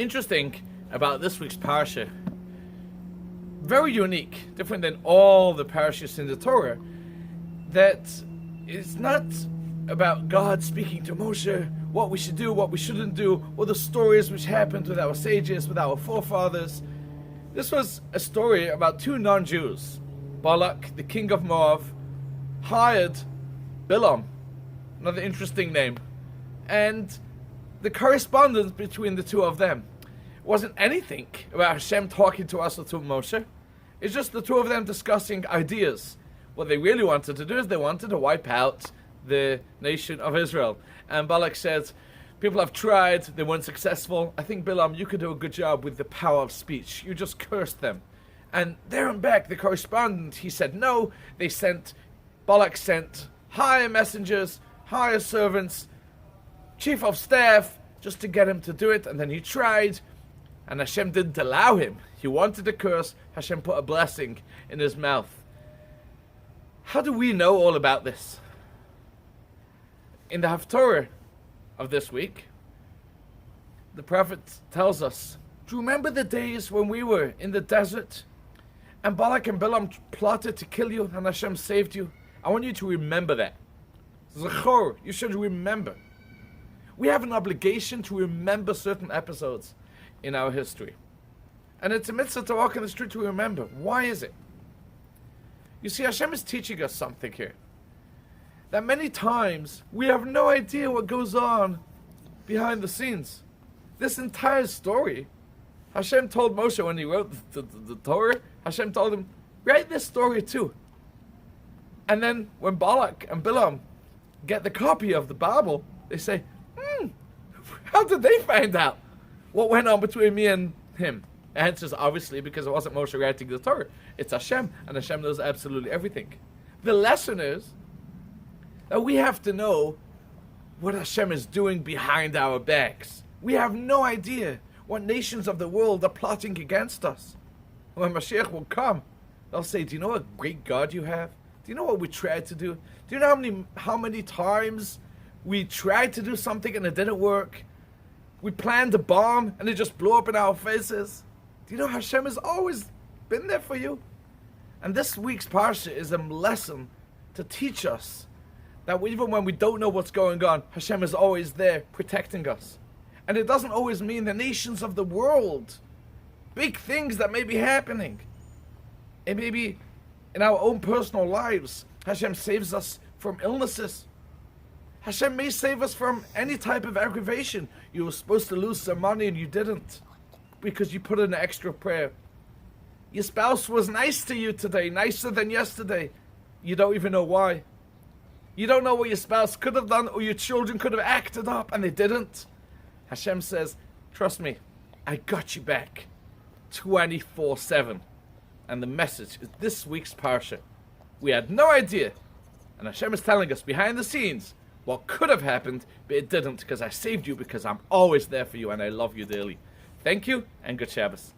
interesting about this week's Parsha, very unique, different than all the Parshas in the Torah, that it's not about God speaking to Moshe, what we should do, what we shouldn't do, or the stories which happened with our sages, with our forefathers. This was a story about two non-Jews. Balak, the king of Moab, hired Bilam, another interesting name, and the correspondence between the two of them wasn't anything about Hashem talking to us or to Moshe. It's just the two of them discussing ideas. What they really wanted to do is they wanted to wipe out the nation of Israel. And Balak said, people have tried, they weren't successful. I think, Bilam, you could do a good job with the power of speech. You just cursed them. And there and back, the correspondent, he said no. Balak sent higher messengers, higher servants, chief of staff, just to get him to do it. And then he tried, and Hashem didn't allow him. He wanted to curse. Hashem put a blessing in his mouth. How do we know all about this? In the Haftorah of this week, the prophet tells us, do you remember the days when we were in the desert and Balak and Bilam plotted to kill you and Hashem saved you? I want you to remember that. Zachor, you should remember. We have an obligation to remember certain episodes in our history. And it's a mitzvah to walk in the street to remember. Why is it? You see, Hashem is teaching us something here. That many times we have no idea what goes on behind the scenes. This entire story, Hashem told Moshe when he wrote the Torah, Hashem told him, write this story too. And then when Balak and Bilam get the copy of the Bible, they say, how did they find out what went on between me and him? The answer is obviously because it wasn't Moshe writing the Torah. It's Hashem, and Hashem knows absolutely everything. The lesson is that we have to know what Hashem is doing behind our backs. We have no idea what nations of the world are plotting against us. When Mashiach will come, they'll say, do you know what great God you have? Do you know what we tried to do? Do you know how many times we tried to do something and it didn't work? We planned a bomb and it just blew up in our faces. Do you know Hashem has always been there for you? And this week's Parsha is a lesson to teach us that even when we don't know what's going on, Hashem is always there protecting us. And it doesn't always mean the nations of the world. Big things that may be happening. It may be in our own personal lives. Hashem saves us from illnesses. Hashem may save us from any type of aggravation. You were supposed to lose some money and you didn't because you put in an extra prayer. Your spouse was nice to you today, nicer than yesterday. You don't even know why. You don't know what your spouse could have done or your children could have acted up and they didn't. Hashem says, trust me, I got you back 24/7. And the message is this week's Parsha. We had no idea. And Hashem is telling us behind the scenes what could have happened, but it didn't because I saved you because I'm always there for you and I love you dearly. Thank you and good Shabbos.